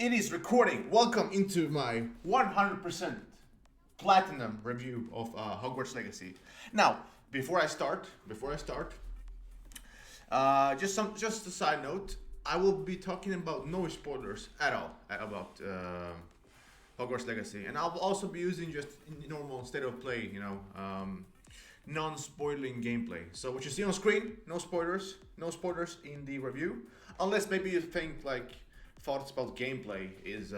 It is recording. Welcome into my 100% platinum review of Hogwarts Legacy. Now, just a side note. I will be talking about no spoilers at all about Hogwarts Legacy, and I'll also be using just normal state of play, non-spoiling gameplay. So what you see on screen, no spoilers, in the review, unless maybe you think like thoughts about gameplay is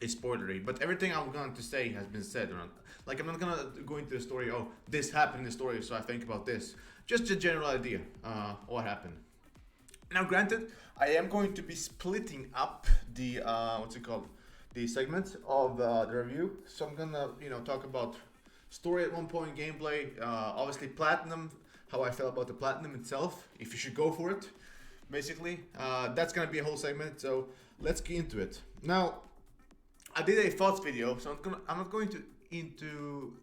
spoilery. But everything I'm going to say has been said. Like I'm not gonna go into the story. Oh, this happened in the story, so I think about this. Just a general idea what happened. Now, granted, I am going to be splitting up the the segments of the review. So I'm gonna talk about story at one point, gameplay, obviously platinum, how I felt about the platinum itself, if you should go for it. Basically, that's gonna be a whole segment. So let's get into it. Now, I did a thoughts video, so I'm not going to into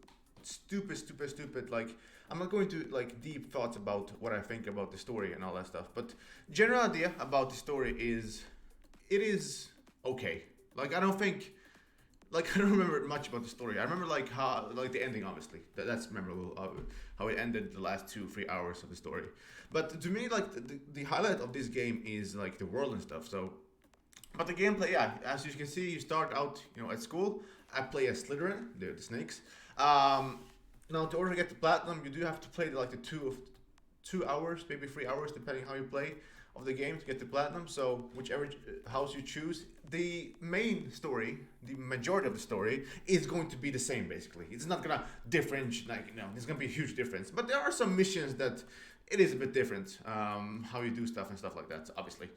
stupid like I'm not going to like deep thoughts about what I think about the story and all that stuff. But general idea about the story is it is okay. Like I don't remember much about the story. I remember like how like the ending, obviously. That's memorable. How it ended the last 2-3 hours of the story. But to me, like the highlight of this game is like the world and stuff. So, but the gameplay, yeah, as you can see, you start out at school. I play as Slytherin, the snakes. Now, to order to get the platinum, you do have to play like the 2 hours, maybe 3 hours, depending how you play of the game to get the platinum. So whichever house you choose, the main story, the majority of the story is going to be the same basically. It's not gonna differentiate, there's gonna be a huge difference. But there are some missions that it is a bit different, how you do stuff and stuff like that, obviously.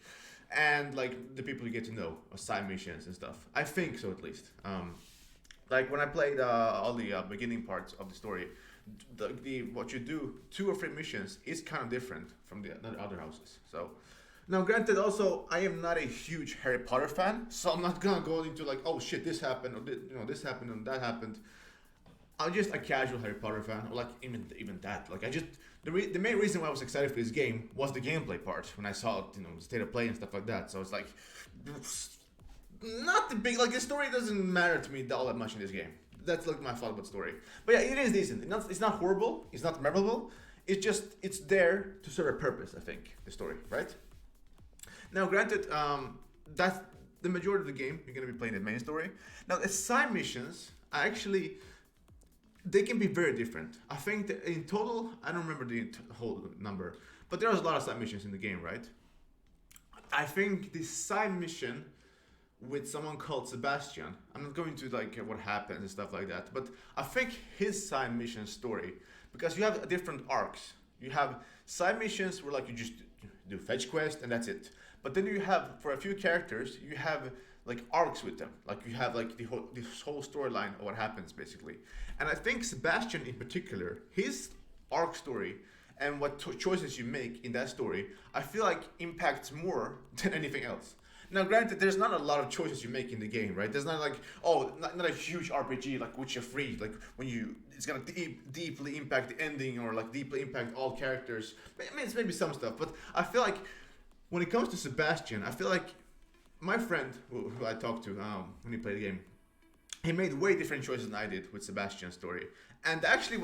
And like the people you get to know, or side missions and stuff. I think so, at least. Like when I played all the beginning parts of the story, the what you do 2 or 3 missions is kind of different from the other houses. So now, granted, also I am not a huge Harry Potter fan, so I'm not gonna go into like, oh shit, this happened, or this happened and that happened. I'm just a casual Harry Potter fan, or like even that. Like I just the main reason why I was excited for this game was the gameplay part when I saw it, state of play and stuff like that. So it's like not the big like the story doesn't matter to me all that much in this game. That's like my thought about the story. But yeah, it is decent. It's not horrible. It's not memorable. It's there to serve a purpose. I think the story, right? Now, granted, that's the majority of the game. You're gonna be playing the main story. Now, the side missions are actually they can be very different. I think that in total, I don't remember the whole number, but there's a lot of side missions in the game, right? I think the side mission with someone called Sebastian. I'm not going to like what happens and stuff like that, but I think his side mission story, because you have different arcs. You have side missions where like you just do fetch quest and that's it. But then you have for a few characters, you have like arcs with them. Like you have like this whole storyline of what happens basically. And I think Sebastian in particular, his arc story and what choices you make in that story, I feel like impacts more than anything else. Now, granted, there's not a lot of choices you make in the game, right? There's not like, not a huge RPG like Witcher 3, like when it's gonna deeply impact the ending or like deeply impact all characters. I mean, it's maybe some stuff, but I feel like when it comes to Sebastian, I feel like my friend who I talked to when he played the game, he made way different choices than I did with Sebastian's story, and actually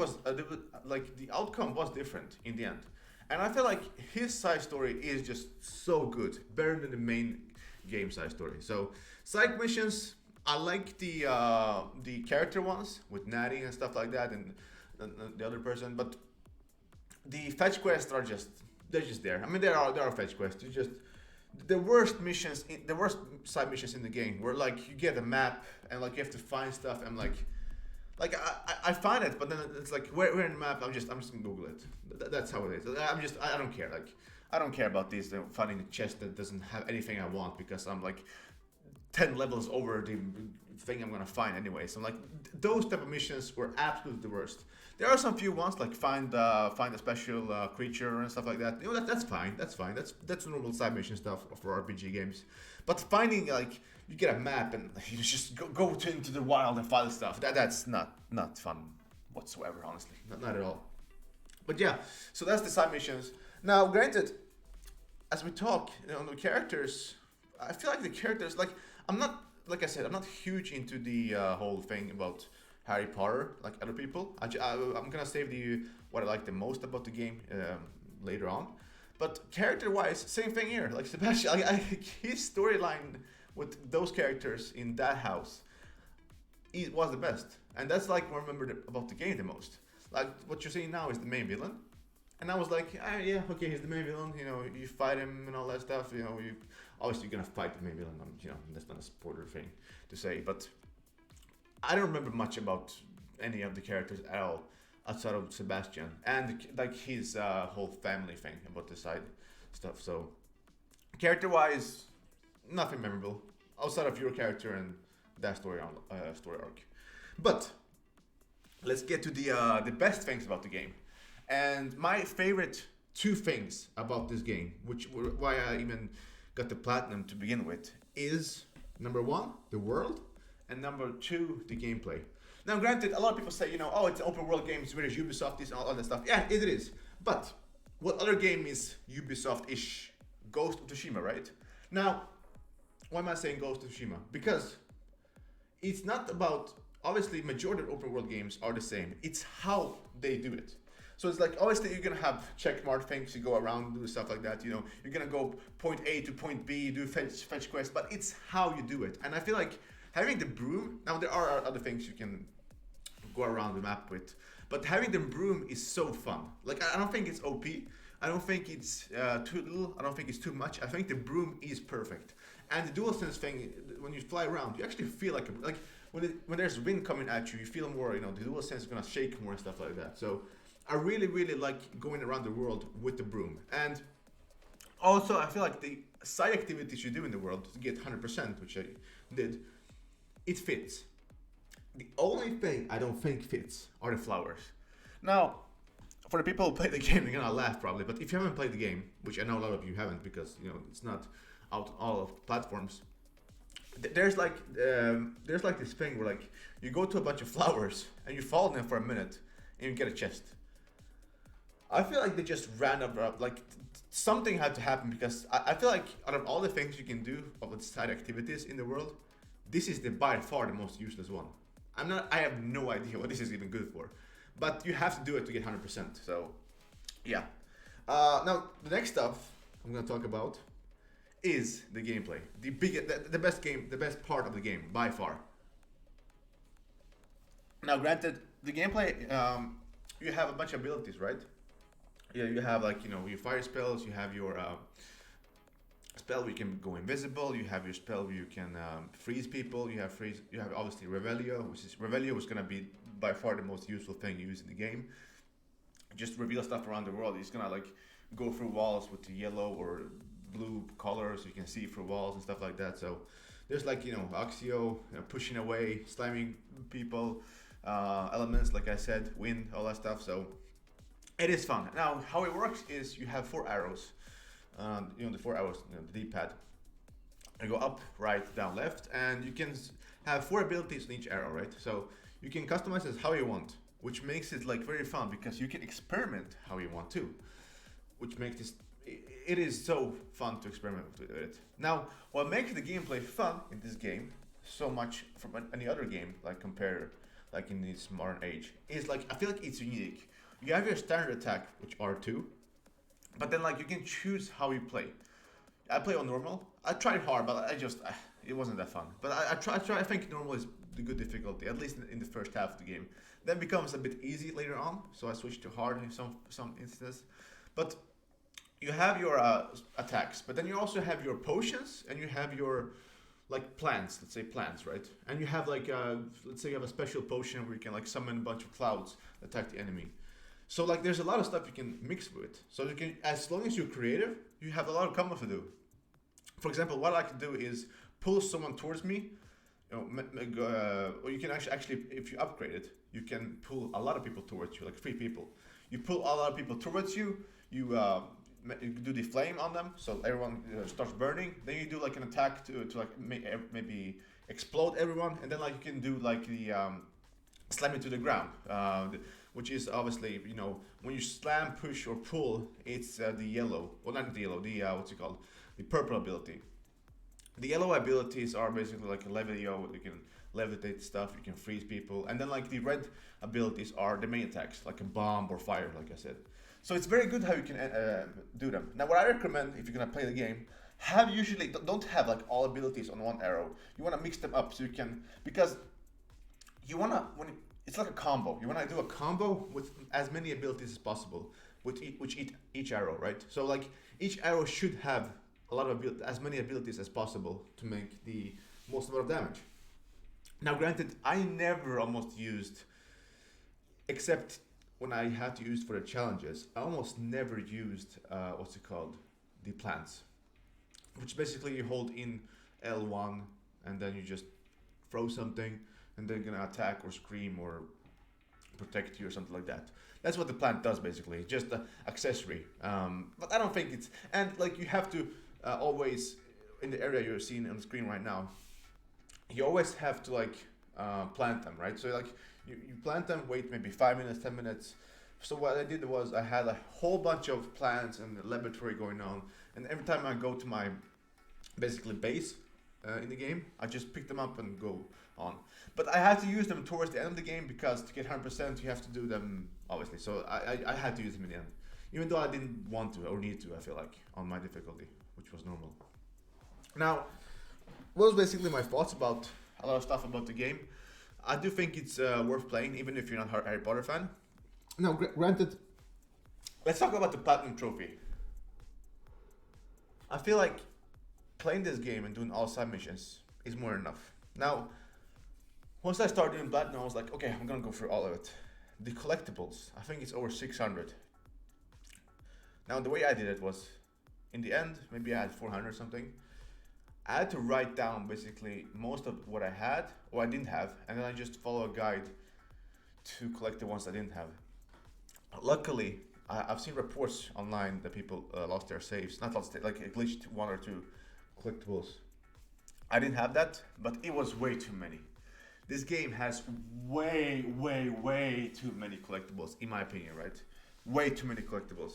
like the outcome was different in the end. And I feel like his side story is just so good, better than the main game side story. So side missions, I like the character ones with Natty and stuff like that, and the other person. But the fetch quests they're just there. I mean, there are fetch quests. It's just the worst side missions in the game, where like you get a map and like you have to find stuff and like I find it, but then it's like where in the map. I'm just gonna Google it. That's how it is. I don't care. Like I don't care about this finding a chest that doesn't have anything I want because I'm like 10 levels over the thing I'm gonna find anyway. So like those type of missions were absolutely the worst. There are some few ones like find a special creature and stuff like that. That's fine. That's normal side mission stuff for RPG games. But finding like you get a map and you just go into the wild and find stuff. That's not fun whatsoever. Honestly, not at all. But yeah, so that's the side missions. Now, granted, as we talk, the characters I feel like the characters, like, I'm not, like I said, I'm not huge into the whole thing about Harry Potter like other people. I'm gonna save the what I like the most about the game later on. But character-wise, same thing here. Like Sebastian, his storyline with those characters in that house it was the best, and that's like what I remember about the game the most. Like what you're seeing now is the main villain, and I was like, ah, yeah, okay, he's the main villain. You know, you fight him and all that stuff. You know, you obviously you're gonna fight the main villain. You know, that's not a spoiler thing to say, but I don't remember much about any of the characters at all outside of Sebastian and like his whole family thing about the side stuff. So character-wise, nothing memorable outside of your character and that story arc. But let's get to the best things about the game. And my favorite two things about this game, which why I even got the platinum to begin with, is number one, the world, and number two, the gameplay. Now, granted, a lot of people say, you know, oh, it's an open world game, it's very Ubisoft, this and all that stuff. Yeah, it is. But what other game is Ubisoft-ish? Ghost of Tsushima, right? Now, why am I saying Ghost of Tsushima? Because it's not about, obviously, majority of open world games are the same. It's how they do it. So it's like, obviously, you're gonna have checkmark things, you go around, do stuff like that, you know, you're gonna go point A to point B, do fetch quests, but it's how you do it. And I feel like having the broom, now there are other things you can go around the map with, but having the broom is so fun. Like, I don't think it's OP, I don't think it's too little, I don't think it's too much, I think the broom is perfect. And the DualSense thing, when you fly around, you actually feel like when there's wind coming at you, you feel more, you know, the DualSense is gonna shake more and stuff like that. So I really, really like going around the world with the broom. And also, I feel like the side activities you do in the world to get 100%, which I did, it fits. The only thing I don't think fits are the flowers. Now, for the people who play the game, they're gonna laugh probably, but if you haven't played the game, which I know a lot of you haven't because, you know, it's not out on all of platforms, there's like this thing where like you go to a bunch of flowers and you follow them for a minute and you get a chest. I feel like they just ran up, like something had to happen because I feel like out of all the things you can do of the side activities in the world, this is by far the most useless one. I have no idea what this is even good for, but you have to do it to get 100%. So, yeah. Now the next stuff I'm gonna talk about is the gameplay. The best part of the game by far. Now, granted, the gameplay, you have a bunch of abilities, right? Yeah, you have like, you know, your fire spells, you have your spell where you can go invisible, you have your spell where you can freeze people, you have obviously Revelio was gonna be by far the most useful thing you use in the game. Just reveal stuff around the world. It's gonna like go through walls with the yellow or blue colors, so you can see through walls and stuff like that. So there's like, you know, Axio, you know, pushing away, slamming people, elements, like I said, wind, all that stuff. So it is fun. Now, how it works is you have 4 arrows. You know, the 4 arrows, you know, the D-pad. You go up, right, down, left, and you can have 4 abilities in each arrow, right? So you can customize it how you want, which makes it like very fun because you can experiment how you want to, which makes this, it is so fun to experiment with it. Now, what makes the gameplay fun in this game so much from any other game, like compare, like in this modern age, is like, I feel like it's unique. You have your standard attack, which are 2, but then like you can choose how you play. I play on normal. I tried hard, but it wasn't that fun. But I think normal is the good difficulty, at least in the first half of the game. Then it becomes a bit easy later on, so I switched to hard in some instances. But you have your attacks, but then you also have your potions, and you have your like plants, let's say plants, right? And you have like, let's say you have a special potion where you can like summon a bunch of clouds that attack the enemy. So like there's a lot of stuff you can mix with. So you can, as long as you're creative, you have a lot of combos to do. For example, what I can do is pull someone towards me, you know, or you can actually, if you upgrade it, you can pull a lot of people towards you, like 3 people. You pull a lot of people towards you, you do the flame on them, so everyone starts burning. Then you do like an attack to like maybe explode everyone, and then like you can do like the slam it to the ground, which is obviously, you know, when you slam, push, or pull, it's the yellow, well not the yellow, the what's it called, the purple ability. The yellow abilities are basically like a Levio, you can levitate stuff, you can freeze people, and then like the red abilities are the main attacks, like a bomb or fire, like I said. So it's very good how you can do them. Now, what I recommend if you're gonna play the game, have usually don't have like all abilities on one arrow. You wanna mix them up so you can, because you wanna it's like a combo. You wanna do a combo with as many abilities as possible with each arrow, right? So like each arrow should have a lot of as many abilities as possible to make the most amount of damage. Now, granted, I never almost used, except when I had to use for the challenges, I almost never used what's it called, the plants, which basically you hold in L1 and then you just throw something and they're gonna attack or scream or protect you or something like that. That's what the plant does basically, just an accessory. But I don't think it's, and like you have to always, in the area you're seeing on the screen right now, you always have to like plant them, right? So like you plant them, wait maybe 5 minutes, 10 minutes. So what I did was I had a whole bunch of plants and the laboratory going on, and every time I go to my basically base in the game, I just pick them up and go on. But I had to use them towards the end of the game because to get 100% you have to do them obviously. So I had to use them in the end, even though I didn't want to or need to. I feel like on my difficulty, which was normal. Now, what was basically my thoughts about a lot of stuff about the game. I do think it's worth playing, even if you're not a Harry Potter fan. Now, granted, let's talk about the Platinum Trophy. I feel like playing this game and doing all side missions is more than enough. Now, once I started doing Platinum, I was like, okay, I'm gonna go through all of it. The collectibles, I think it's over 600. Now, the way I did it was, in the end, maybe I had 400 or something. I had to write down basically most of what I had or I didn't have, and then I just follow a guide to collect the ones I didn't have. Luckily, I've seen reports online that people lost their saves, not lost, like glitched one or two collectibles. I didn't have that, but it was way too many. This game has way too many collectibles, in my opinion, right? Way too many collectibles.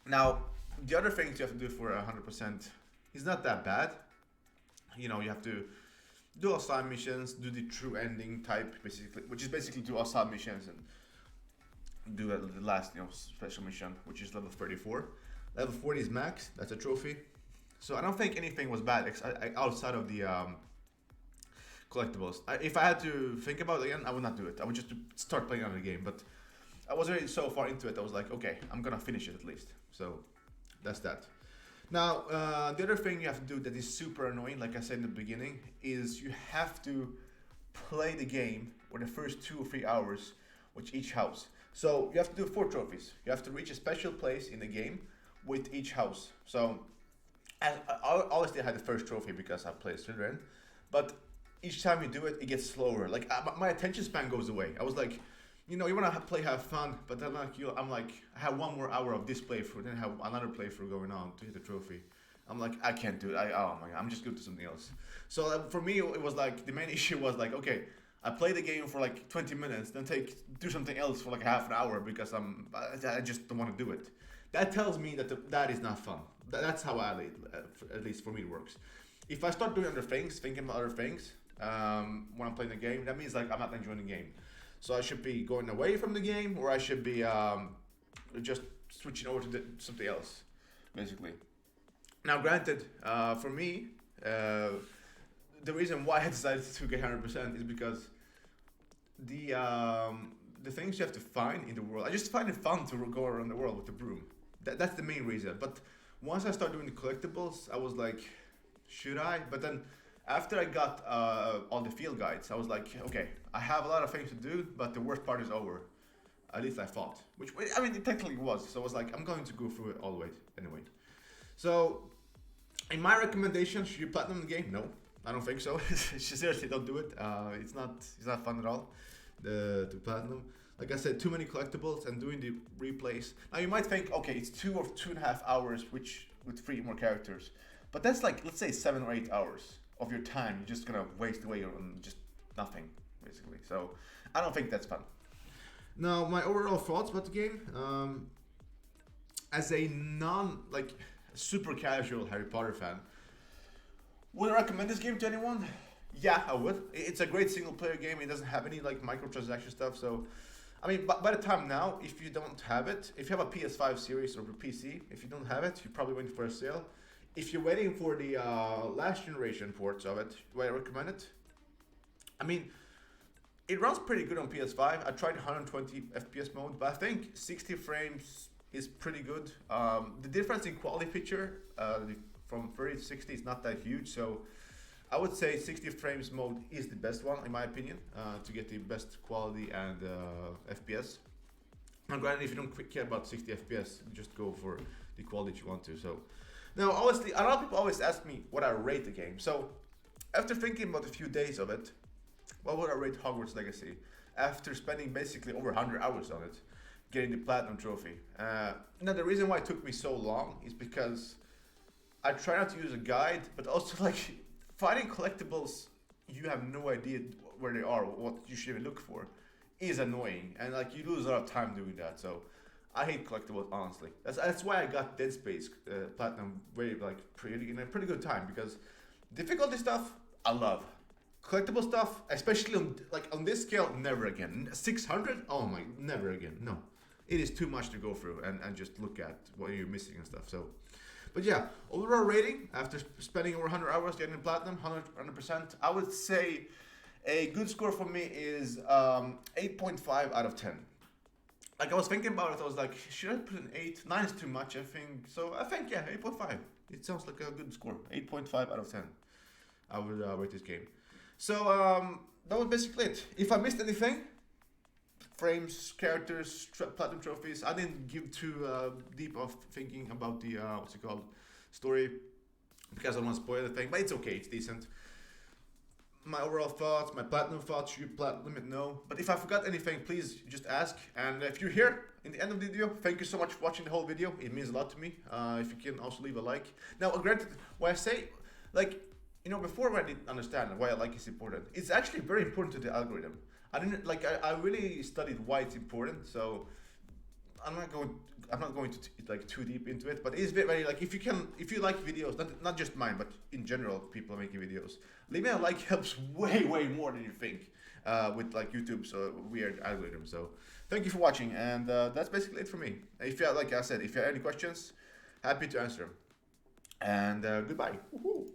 Now, the other things you have to do for 100% is not that bad. You know, you have to do all side missions, do the true ending type, basically, which is basically do all side missions and do the last, special mission, which is level 34. Level 40 is max. That's a trophy. So I don't think anything was bad outside of the collectibles. If I had to think about it again, I would not do it. I would just start playing another game. But I was already so far into it. I was like, okay, I'm gonna finish it at least. So that's that. Now, the other thing you have to do that is super annoying, like I said in the beginning, is you have to play the game for the first 2 or 3 hours with each house. So you have to do 4 trophies. You have to reach a special place in the game with each house. So I obviously I had the first trophy because I played Slytherin, but each time you do it, it gets slower. Like my attention span goes away. I was like, you want to have fun, but then I'm like, I have 1 more hour of this playthrough, then I have another playthrough going on to hit the trophy. I'm like, I can't do it. Oh my god, I'm just going to do something else. So for me, it was like the main issue was like, okay, I play the game for like 20 minutes, then do something else for like half an hour because I just don't want to do it. That tells me that that is not fun. That's how at least for me it works. If I start doing other things, thinking about other things when I'm playing the game, that means like I'm not enjoying the game. So I should be going away from the game, or I should be just switching over to something else, basically. Now, granted, for me, the reason why I decided to get 100% is because the things you have to find in the world, I just find it fun to go around the world with the broom. That's the main reason. But once I started doing the collectibles, I was like, should I? But then after I got all the field guides, I was like, okay, I have a lot of things to do, but the worst part is over. At least I thought. Which, I mean, it technically was. So I was like, I'm going to go through it all the way anyway. So, in my recommendation, should you platinum the game? No, I don't think so. Seriously, don't do it. It's not fun at all, the platinum. Like I said, too many collectibles and doing the replays. Now you might think, okay, it's 2 or 2.5 hours, which with 3 more characters. But that's like, let's say 7 or 8 hours of your time. You're just gonna waste away on just nothing, basically. So I don't think that's fun. Now, my overall thoughts about the game, as a super casual Harry Potter fan. Would I recommend this game to anyone? Yeah, I would. It's a great single player game. It doesn't have any like microtransaction stuff. So, I mean, by the time now, if you don't have it, if you have a PS5 series or a PC, if you don't have it, you're probably waiting for a sale. If you're waiting for the last generation ports of it, do I recommend it? I mean, it runs pretty good on PS5. I tried 120 FPS mode, but I think 60 frames is pretty good. The difference in quality picture from 30 to 60 is not that huge, so I would say 60 frames mode is the best one in my opinion to get the best quality and FPS. Now, granted, if you don't care about 60 FPS, just go for the quality you want to. So now, obviously, a lot of people always ask me what I rate the game. So after thinking about a few days of it, what would I rate Hogwarts Legacy after spending basically over 100 hours on it, getting the Platinum Trophy? Now, the reason why it took me so long is because I try not to use a guide, but also like finding collectibles you have no idea where they are, what you should even look for, is annoying, and like you lose a lot of time doing that. So I hate collectibles, honestly. That's why I got Dead Space Platinum in a pretty good time, because difficulty stuff I love. Collectible stuff, especially on this scale, never again. 600? Oh my, never again. No, it is too much to go through and just look at what you're missing and stuff. So, but yeah, overall rating after spending over 100 hours getting platinum, 100%, I would say a good score for me is 8.5 out of 10. Like I was thinking about it, I was like, should I put an 8? 9 is too much, I think. So I think, yeah, 8.5. It sounds like a good score. 8.5 out of 10. I would rate this game. So that was basically it. If I missed anything, frames, characters, platinum trophies, I didn't give too deep of thinking about the story, because I don't want to spoil anything. But it's okay, it's decent. My overall thoughts, my platinum thoughts, you let me know. But if I forgot anything, please just ask. And if you're here in the end of the video, thank you so much for watching the whole video. It means a lot to me. If you can also leave a like. Now, granted, when I say like, before I didn't understand why a like is important, it's actually very important to the algorithm. I really studied why it's important, so I'm not going to like too deep into it, but it's very like if you like videos, not just mine, but in general, people are making videos. Leaving a like helps way more than you think with like YouTube's weird algorithm. So thank you for watching, and that's basically it for me. If you like I said, if you have any questions, happy to answer. And goodbye. Woohoo.